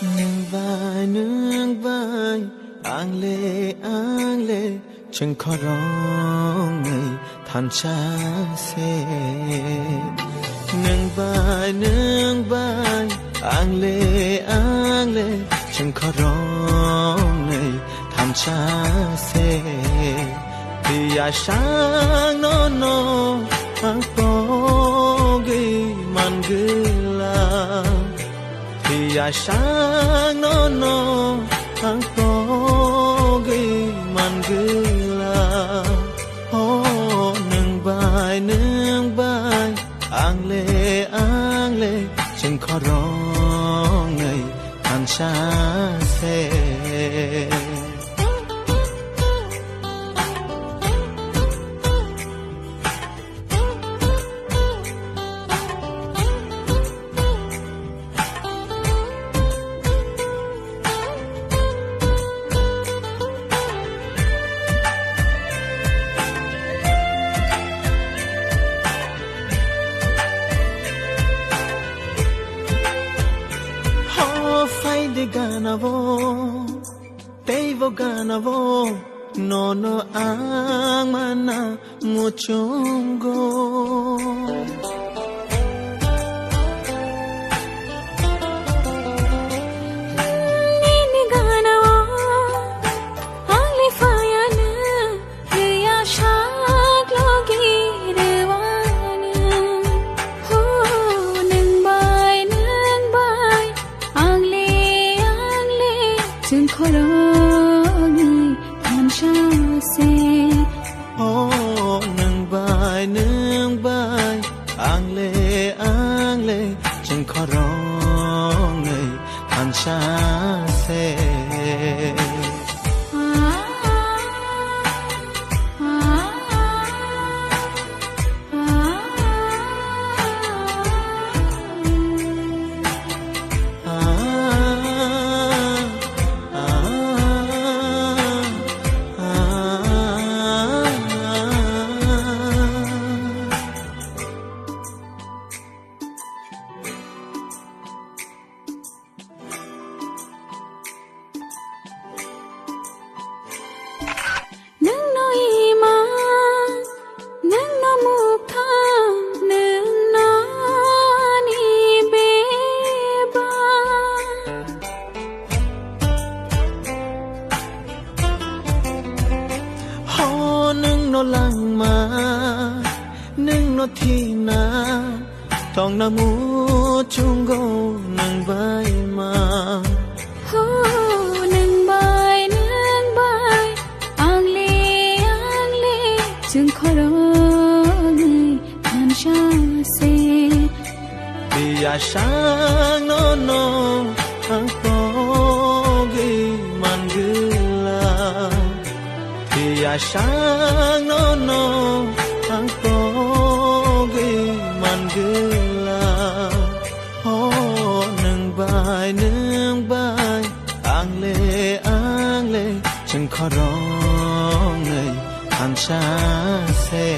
nương vai ang lệ chẳng khó rong ngày than cha xe nương vai ang lệ chẳng khó rong ngày than cha xe thì ai sáng nó ang po ghi man gila thì ai sáng nó ang po ghi man gila oh nương vai ang lệ chẳng khó rong ngày than cha xe ganavo no ang mana muchungo nini ganavo ang lifayana riya shak logi rewana ho nang bai ang le chun khoro oh nương vai ang lệ chẳng khó rong ngày than cha xe lang mà nâng nó thì na thong na mu chung go nâng vai mà ho nâng vai ang le chừng khó rồi than cha se vì ai sáng nó ang po ghi man gila thì ai sáng nó ang po ghi man gila oh nâng vai ang lệ chẳng khó rong ngày than cha xe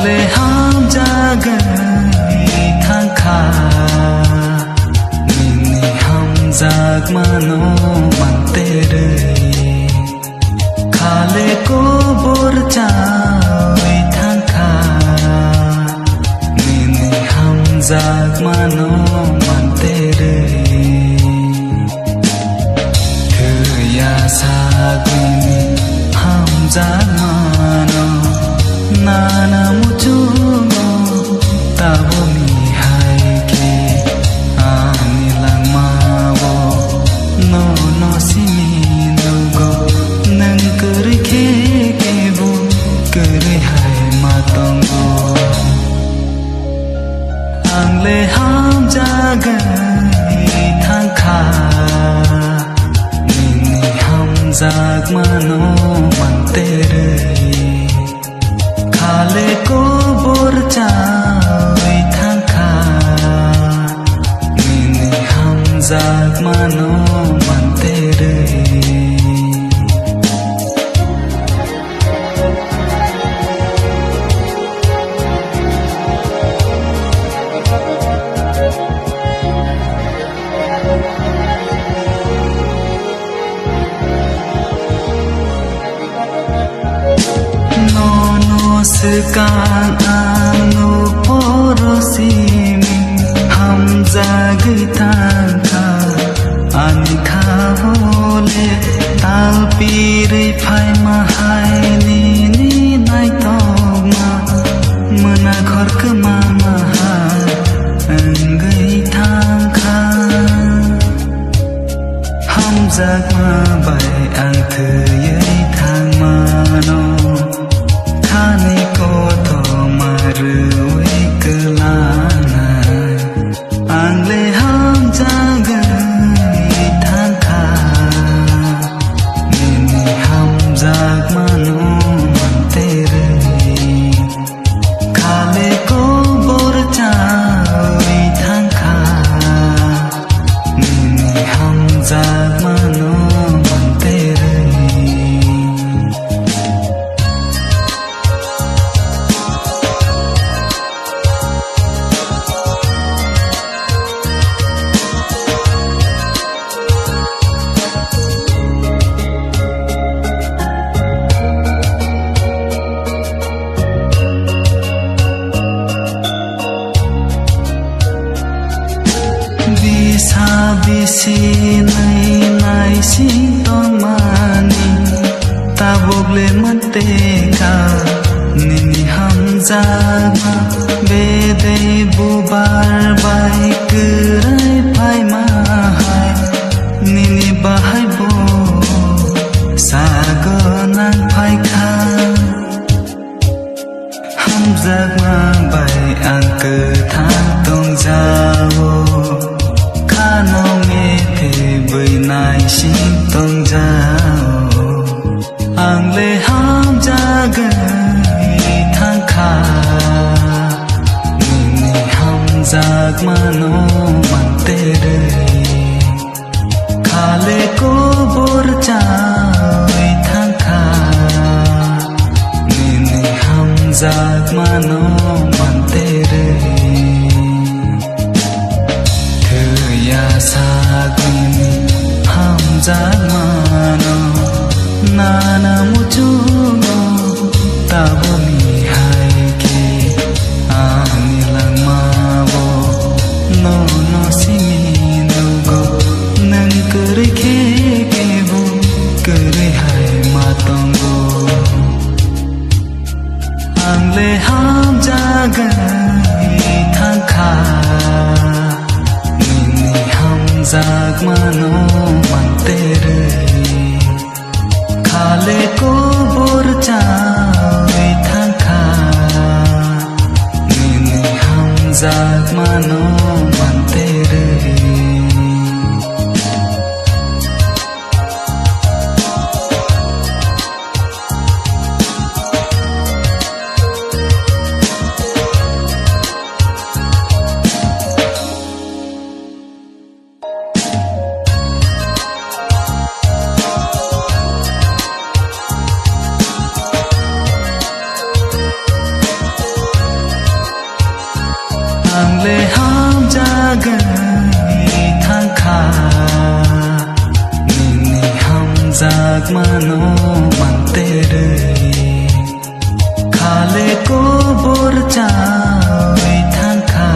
le ham jagai thang kha nini ham jag mano man tere khale ko bor chai thang kha nini ham jag mano man tere thya sa gwini ham jag mano nana muchuno tabo mi hai ke ani lang mawo no no simi no go nang kuri ke bu kuri hai ma tong go ang le ham jagai thang kha nini ham jag mano man tere khale ko bor chai thang kha nini ham jag mano man tere sekarang anu porosimi ham jagai tangka ani khawole tal piri phai mahai ni nai toma mena khor ke mama angai tangka ham jag ma bai ang thei thang mano khani ko to marui kelana ang le ham jagai thang kha nini ham jag mano man tere khale ko bor chai thang kha nini ham jag mano man tere bisi nai sing tong mani tabogle mate ka nini ham jaga bede bubar bai kurai pai mahai nini bahai bo sagonang pai kha ham jaga bai ang ke thang tong jawo no nghe thế với nai xin tông giao ang le ham jagai thang kha nini ham jag mano man tere khale ko bor chai thang kha nini ham jag mano man tere sa gwini ham jag mano nana muchuno tabo mi hai ke ani lang mawo no no simi no go nang kuri ke bu kuri hai ma tong go ang le ham jagai thang kha jag mano man tere khale ko bor ले हम जागै थांखा निनि हम जाग मानो mantere खाले को बोर जावै थांखा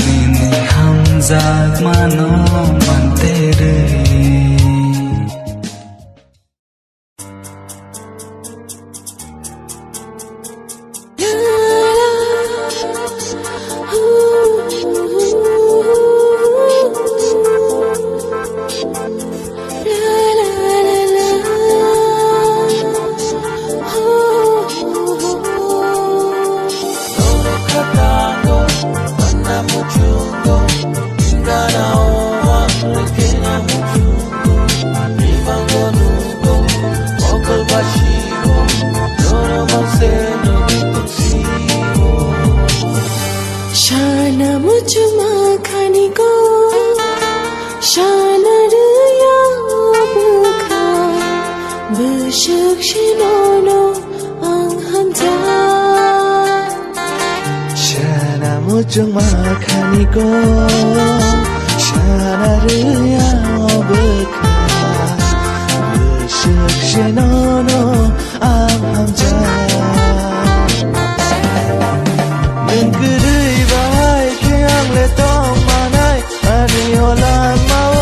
निनि हम जाग मानो mantere Mujung makani ko Shana rya beka Beshuk shenono am hamja Nengkeri bahai kiang le tong manai Ani olang mau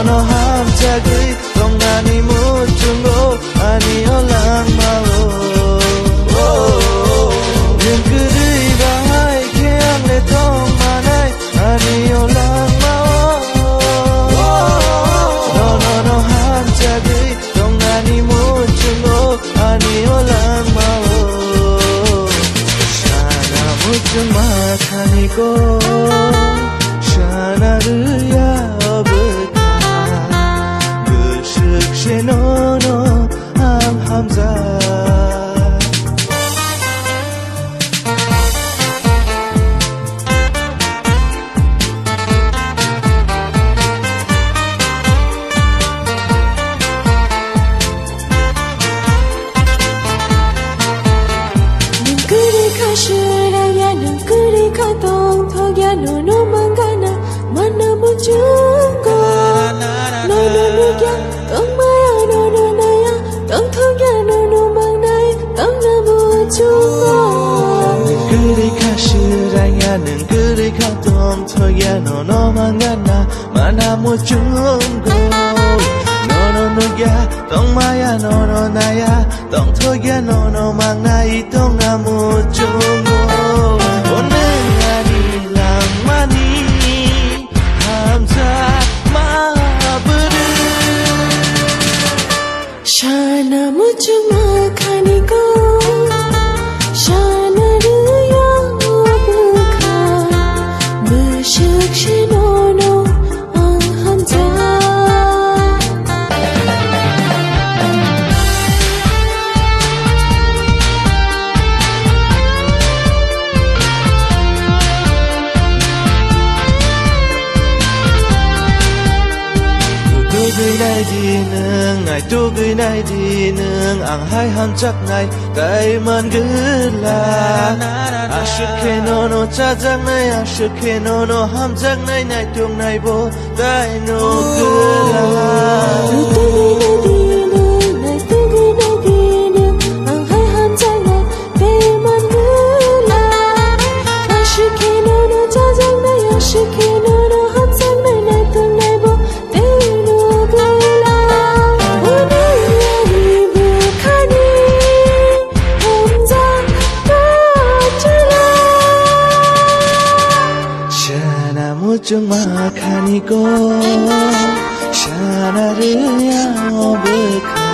No hamja gui tong nani mujung go Ani olang mau Makaniko Shana rya beka Beshuk shenono am hamza No mangana mana mujungo no ya tong maya no naya tong thoya no mangai tong na mujungo onengani lamani hamza ma buru shana mujuma khaniko shana rya beka beshuk shenono ang hamza tu gửi này đi nương ang hai ham chắc này cái man gửi là ashke no cha chắc này ashke no ham chắc này này tung này bo cái no gửi là Mujung makaniko Shana rya beka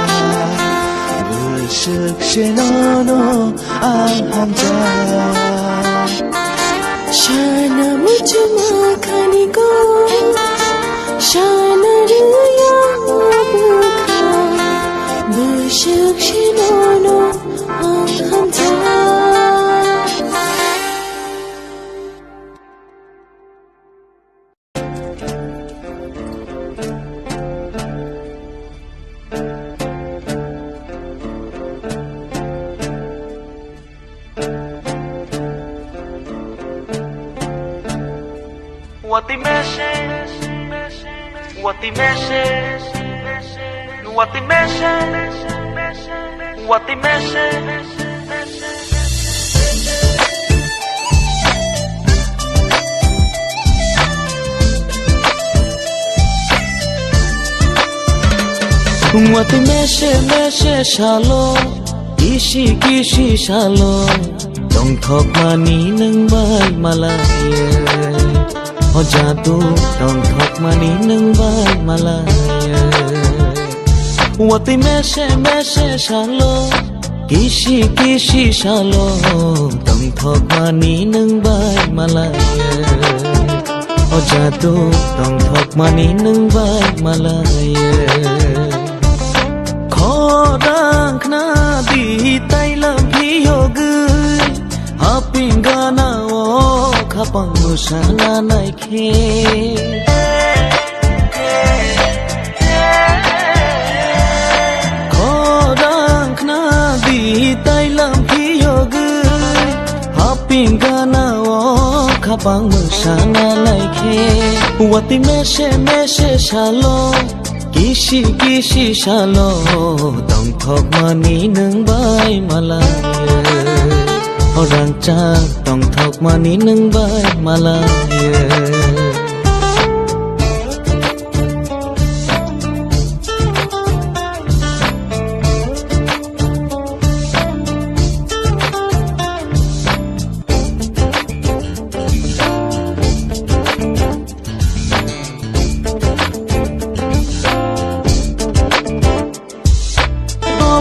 Beshuk shenono ang hamza Shana mujung makaniko Shana rya beka Beshuk shenono ang hamza What the message? What the message? What the message? What the message? What the message? Shalo, kishi shalo. Don't talk money nung bay malaya. Oh jadu, don't talk money nung bay malaya. What the message shalo, kishi shalo. Don't talk money nung bay malaya. Oh jadu, don't talk money nung bay malaya. Khorang na di tai lam phi yogu haping gana o khapang musana nai khe Khorang na di tai lam phi yogu haping gana o khapang musana nai khe What the message shalo Kishi shalo Don't talk money nung bay malaya Orang cha Don't talk money nung bay malaya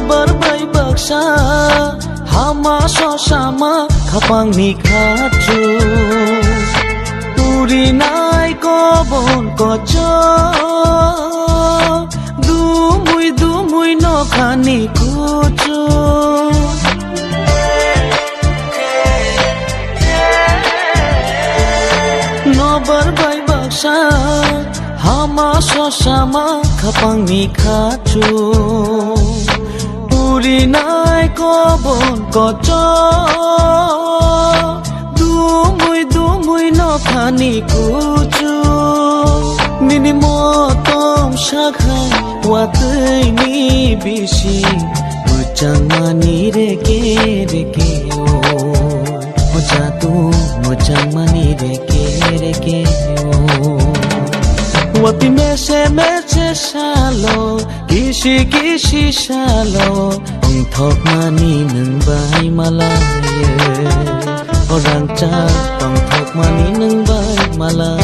Berbai baksa hama sosama khapang ni khachu turi nai ko bon ko cho du mui no khani kuchu no berbai baksa hama sosama khapang ni khachu Turi nai ko bon ko cho du mui no khani kuchu Nini mo tom shakhai wa tui ni bishi Muchang mani re ke o jatu muchang mani re ke o What the message shalo Kishi shalo Ang talk money nung bay malaya Orang cha Ang talk money nung bay malaya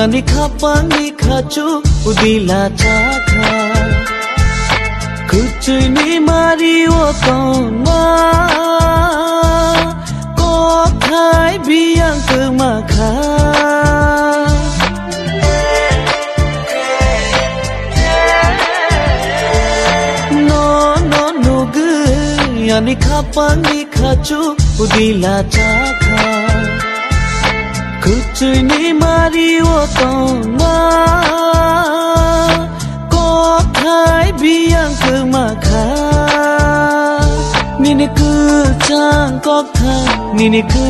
Ani khapang ni khachu udila chakha kuchu ni mari o ton ma ko khai biang ke ma kha no gu ani khapang ni khachu udila chakha Kuchu ni mari o ton ma ko khai biang ke ma kha Nini ku chang kok tha Nini ku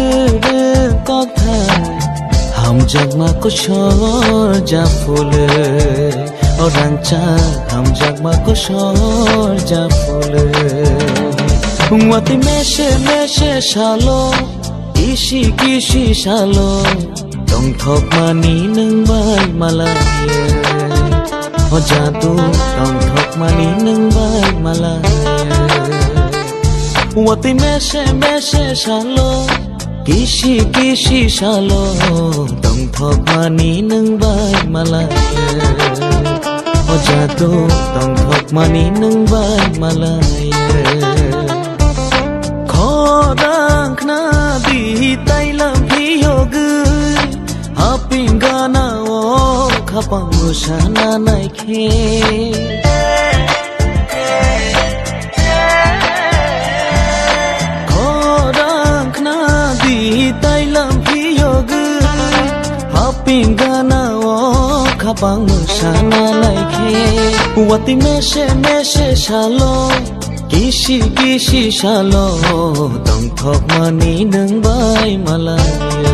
de kok tha Ham jag ma ko shor ja phule Orang cha ham jag ma ko shor ja phule What the message shalo Kishi shalo Don't talk money nung bay malaya Oh jadu Don't talk money nung bay malaya What the message shalo Kishi shalo Don't talk money nung bay malaya Oh jadu Don't talk money nung bay malaya Kodang kna bi tai lam phi yogu Hapingana o khapang musana nai khe Kodang kna bi tai lam phi yogu Hapingana o khapang musana nai khe Wati meshe shalo Kishi kishi shalo Tong thok mani nung bai malaya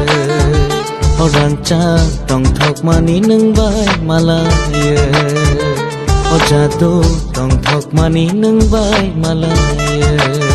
Orang cha tong thok mani nung bai malaya O jadu tong thok mani nung bai malaya